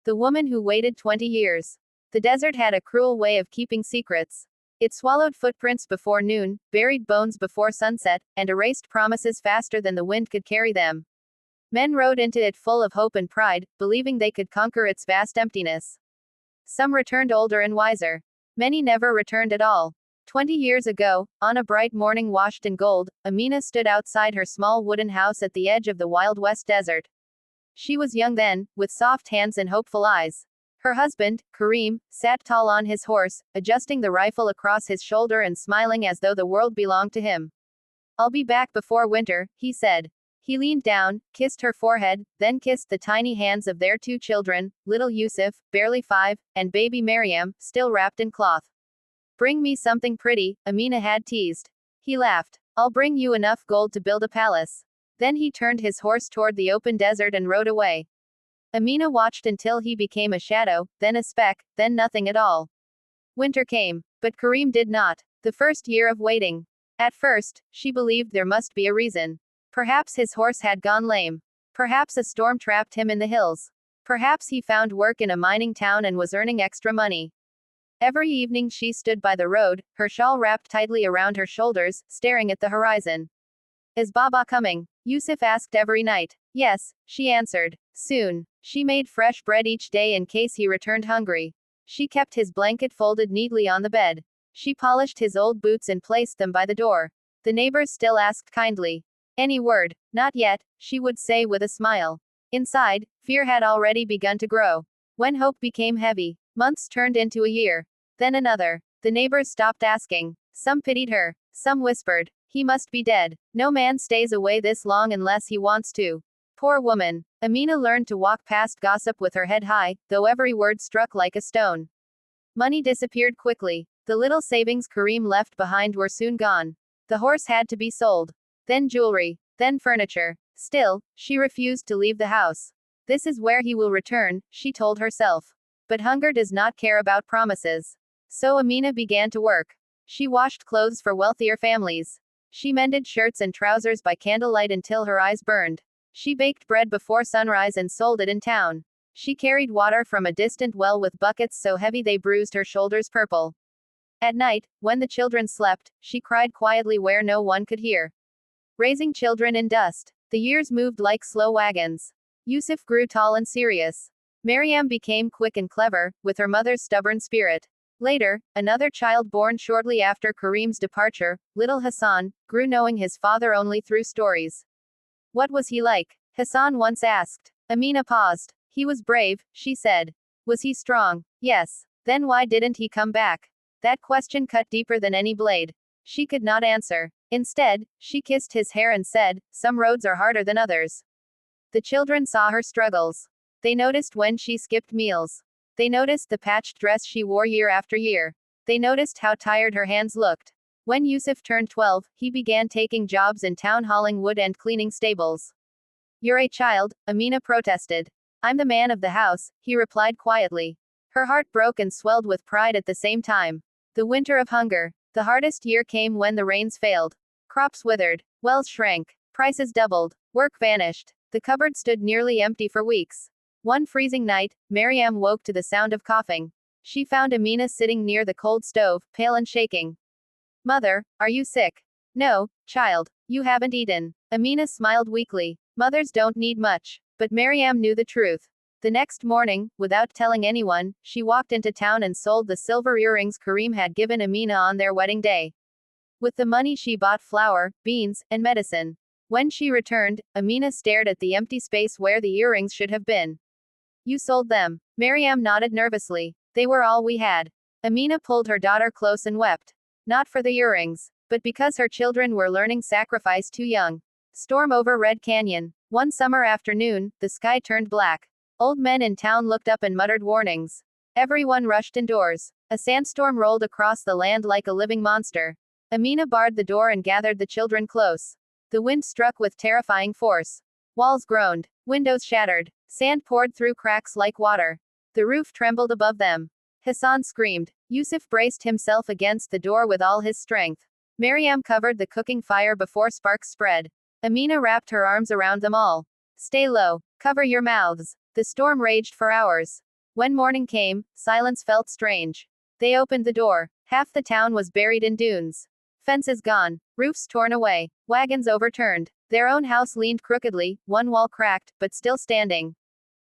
The woman who waited 20 years. The desert had a cruel way of keeping secrets. It swallowed footprints before noon, buried bones before sunset, and erased promises faster than the wind could carry them. Men rode into it full of hope and pride, believing they could conquer its vast emptiness. Some returned older and wiser. Many never returned at all. 20 years ago, on a bright morning washed in gold, Amina stood outside her small wooden house at the edge of the Wild West desert. She was young then, with soft hands and hopeful eyes. Her husband, Karim, sat tall on his horse, adjusting the rifle across his shoulder and smiling as though the world belonged to him. "I'll be back before winter," he said. He leaned down, kissed her forehead, then kissed the tiny hands of their two children, little Yusuf, barely 5, and baby Maryam, still wrapped in cloth. "Bring me something pretty," Amina had teased. He laughed. "I'll bring you enough gold to build a palace." Then he turned his horse toward the open desert and rode away. Amina watched until he became a shadow, then a speck, then nothing at all. Winter came. But Karim did not. The first year of waiting. At first, she believed there must be a reason. Perhaps his horse had gone lame. Perhaps a storm trapped him in the hills. Perhaps he found work in a mining town and was earning extra money. Every evening she stood by the road, her shawl wrapped tightly around her shoulders, staring at the horizon. "Is Baba coming?" Yusuf asked every night. "Yes," she answered. "Soon." She made fresh bread each day in case he returned hungry. She kept his blanket folded neatly on the bed. She polished his old boots and placed them by the door. The neighbors still asked kindly. "Any word?" "Not yet," she would say with a smile. Inside, fear had already begun to grow. When hope became heavy, months turned into a year. Then another. The neighbors stopped asking. Some pitied her. Some whispered, "He must be dead. No man stays away this long unless he wants to." Poor woman. Amina learned to walk past gossip with her head high, though every word struck like a stone. Money disappeared quickly. The little savings Karim left behind were soon gone. The horse had to be sold. Then jewelry. Then furniture. Still, she refused to leave the house. "This is where he will return," she told herself. But hunger does not care about promises. So Amina began to work. She washed clothes for wealthier families. She mended shirts and trousers by candlelight until her eyes burned. She baked bread before sunrise and sold it in town. She carried water from a distant well with buckets so heavy they bruised her shoulders purple. At night, when the children slept, she cried quietly where no one could hear. Raising children in dust. The years moved like slow wagons. Yusuf grew tall and serious. Maryam became quick and clever, with her mother's stubborn spirit. Later, another child born shortly after Karim's departure, little Hassan, grew knowing his father only through stories. "What was he like?" Hassan once asked. Amina paused. "He was brave," she said. "Was he strong?" "Yes." "Then why didn't he come back?" That question cut deeper than any blade. She could not answer. Instead, she kissed his hair and said, "Some roads are harder than others." The children saw her struggles. They noticed when she skipped meals. They noticed the patched dress she wore year after year. They noticed how tired her hands looked. When Yusuf turned 12, he began taking jobs in town hauling wood and cleaning stables. "You're a child," Amina protested. "I'm the man of the house," he replied quietly. Her heart broke and swelled with pride at the same time. The winter of hunger. The hardest year came when the rains failed. Crops withered. Wells shrank. Prices doubled. Work vanished. The cupboard stood nearly empty for weeks. One freezing night, Maryam woke to the sound of coughing. She found Amina sitting near the cold stove, pale and shaking. "Mother, are you sick?" "No, child. You haven't eaten." Amina smiled weakly. Mothers don't need much. But Maryam knew the truth. The next morning, without telling anyone, she walked into town and sold the silver earrings Karim had given Amina on their wedding day. With the money she bought flour, beans, and medicine. When she returned, Amina stared at the empty space where the earrings should have been. "You sold them." Maryam nodded nervously. "They were all we had." Amina pulled her daughter close and wept. Not for the earrings, but because her children were learning sacrifice too young. Storm over Red Canyon. One summer afternoon, the sky turned black. Old men in town looked up and muttered warnings. Everyone rushed indoors. A sandstorm rolled across the land like a living monster. Amina barred the door and gathered the children close. The wind struck with terrifying force. Walls groaned. Windows shattered. Sand poured through cracks like water. The roof trembled above them. Hassan screamed. Yusuf braced himself against the door with all his strength. Maryam covered the cooking fire before sparks spread. Amina wrapped her arms around them all. "Stay low. Cover your mouths." The storm raged for hours. When morning came, silence felt strange. They opened the door. Half the town was buried in dunes. Fences gone, roofs torn away, wagons overturned. Their own house leaned crookedly, one wall cracked, but still standing.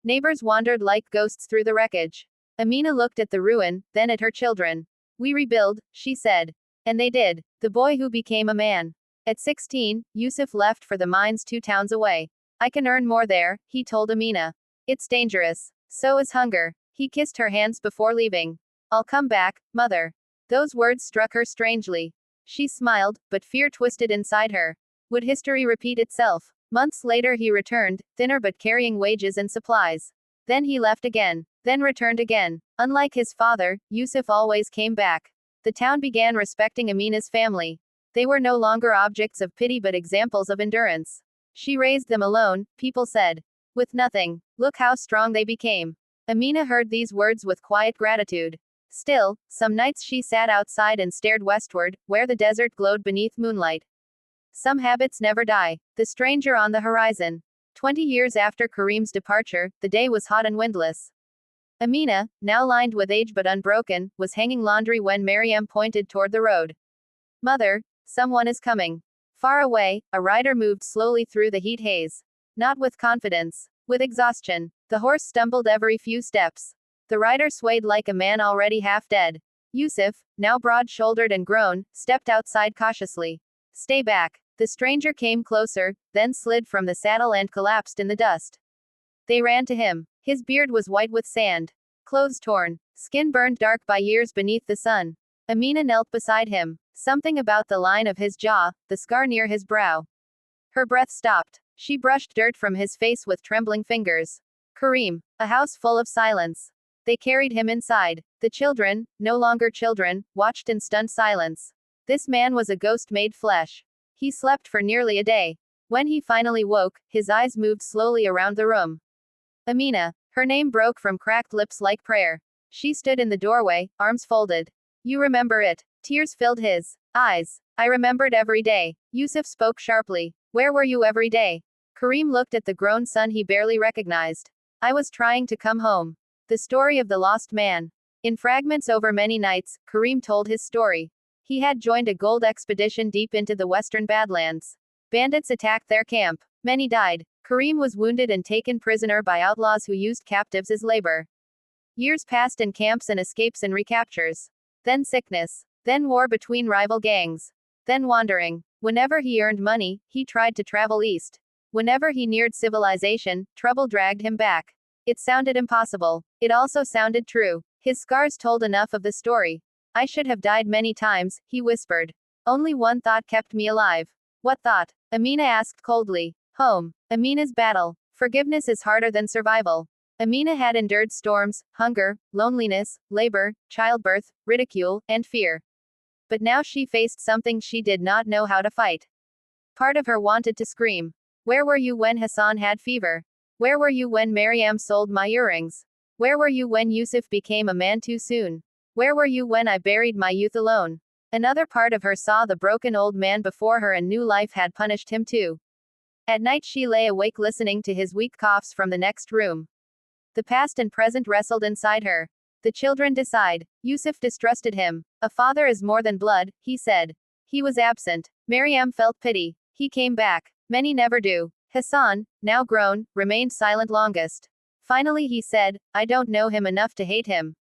Neighbors wandered like ghosts through the wreckage. Amina looked at the ruin, then at her children. We rebuild, she said. And they did. The boy who became a man. At 16, Yusuf left for the mines 2 towns away. I can earn more there, he told Amina. It's dangerous. So is hunger. He kissed her hands before leaving. I'll come back, mother. Those words struck her strangely. She smiled, but fear twisted inside her. Would history repeat itself? Months later he returned, thinner but carrying wages and supplies. Then he left again. Then returned again. Unlike his father, Yusuf always came back. The town began respecting Amina's family. They were no longer objects of pity but examples of endurance. She raised them alone, people said. With nothing. Look how strong they became. Amina heard these words with quiet gratitude. Still, some nights she sat outside and stared westward, where the desert glowed beneath moonlight. Some habits never die. The stranger on the horizon. 20 years after Kareem's departure, the day was hot and windless. Amina, now lined with age but unbroken, was hanging laundry when Mariam pointed toward the road. Mother, someone is coming. Far away, a rider moved slowly through the heat haze. Not with confidence. With exhaustion. The horse stumbled every few steps. The rider swayed like a man already half dead. Yusuf, now broad-shouldered and grown, stepped outside cautiously. Stay back. The stranger came closer, then slid from the saddle and collapsed in the dust. They ran to him. His beard was white with sand. Clothes torn. Skin burned dark by years beneath the sun. Amina knelt beside him. Something about the line of his jaw, the scar near his brow. Her breath stopped. She brushed dirt from his face with trembling fingers. Kareem. A house full of silence. They carried him inside. The children, no longer children, watched in stunned silence. This man was a ghost made flesh. He slept for nearly a day. When he finally woke, his eyes moved slowly around the room. Amina. Her name broke from cracked lips like prayer. She stood in the doorway, arms folded. You remember it. Tears filled his eyes. I remembered every day. Yusuf spoke sharply. Where were you every day? Kareem looked at the grown son he barely recognized. I was trying to come home. The story of the lost man. In fragments over many nights, Kareem told his story. He had joined a gold expedition deep into the western Badlands. Bandits attacked their camp. Many died. Kareem was wounded and taken prisoner by outlaws who used captives as labor. Years passed in camps and escapes and recaptures. Then sickness. Then war between rival gangs. Then wandering. Whenever he earned money, he tried to travel east. Whenever he neared civilization, trouble dragged him back. It sounded impossible. It also sounded true. His scars told enough of the story. I should have died many times, he whispered. Only one thought kept me alive. What thought? Amina asked coldly. Home. Amina's battle. Forgiveness is harder than survival. Amina had endured storms, hunger, loneliness, labor, childbirth, ridicule, and fear. But now she faced something she did not know how to fight. Part of her wanted to scream. Where were you when Hassan had fever? Where were you when Mariam sold my earrings? Where were you when Yusuf became a man too soon? Where were you when I buried my youth alone? Another part of her saw the broken old man before her and knew life had punished him too. At night she lay awake listening to his weak coughs from the next room. The past and present wrestled inside her. The children decide. Yusuf distrusted him. A father is more than blood, he said. He was absent. Mariam felt pity. He came back. Many never do. Hassan, now grown, remained silent longest. Finally he said, I don't know him enough to hate him.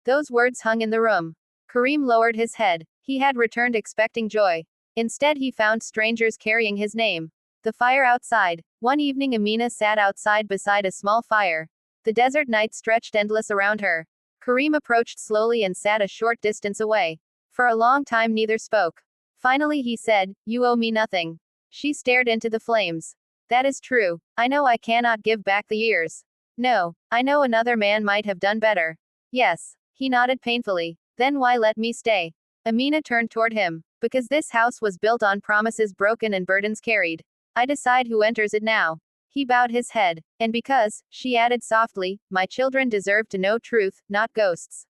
Those words hung in the room. Kareem lowered his head. He had returned expecting joy. Instead he found strangers carrying his name. The fire outside. One evening Amina sat outside beside a small fire. The desert night stretched endless around her. Kareem approached slowly and sat a short distance away. For a long time neither spoke. Finally he said, You owe me nothing. She stared into the flames. That is true. I know I cannot give back the years. No, I know another man might have done better. Yes. He nodded painfully. Then why let me stay? Amina turned toward him. Because this house was built on promises broken and burdens carried. I decide who enters it now. He bowed his head. And because, she added softly, my children deserve to know truth, not ghosts.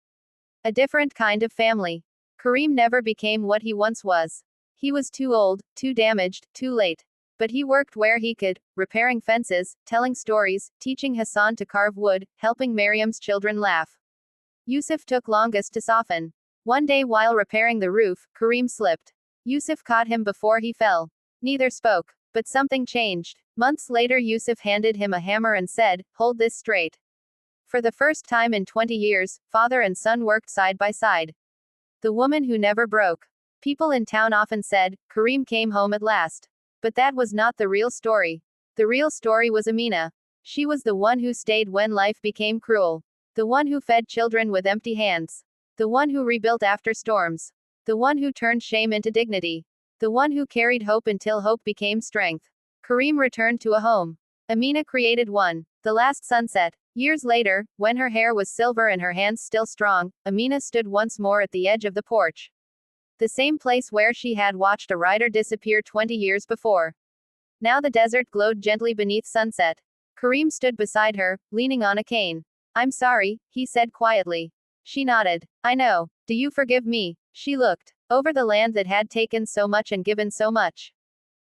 A different kind of family. Kareem never became what he once was. He was too old, too damaged, too late. But he worked where he could, repairing fences, telling stories, teaching Hassan to carve wood, helping Miriam's children laugh. Yusuf took longest to soften. One day while repairing the roof, Karim slipped. Yusuf caught him before he fell. Neither spoke. But something changed. Months later Yusuf handed him a hammer and said, "Hold this straight." For the first time in 20 years, father and son worked side by side. The woman who never broke. People in town often said, Karim came home at last. But that was not the real story. The real story was Amina. She was the one who stayed when life became cruel. The one who fed children with empty hands. The one who rebuilt after storms. The one who turned shame into dignity. The one who carried hope until hope became strength. Karim returned to a home. Amina created one. The last sunset. Years later, when her hair was silver and her hands still strong, Amina stood once more at the edge of the porch. The same place where she had watched a rider disappear 20 years before. Now the desert glowed gently beneath sunset. Karim stood beside her, leaning on a cane. "I'm sorry," he said quietly. She nodded. "I know. Do you forgive me?" She looked over the land that had taken so much and given so much.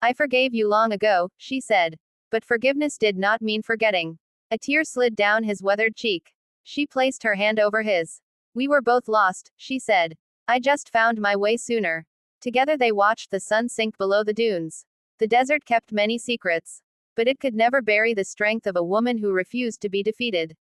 "I forgave you long ago," she said. But forgiveness did not mean forgetting. A tear slid down his weathered cheek. She placed her hand over his. "We were both lost," she said. "I just found my way sooner." Together they watched the sun sink below the dunes. The desert kept many secrets. But it could never bury the strength of a woman who refused to be defeated.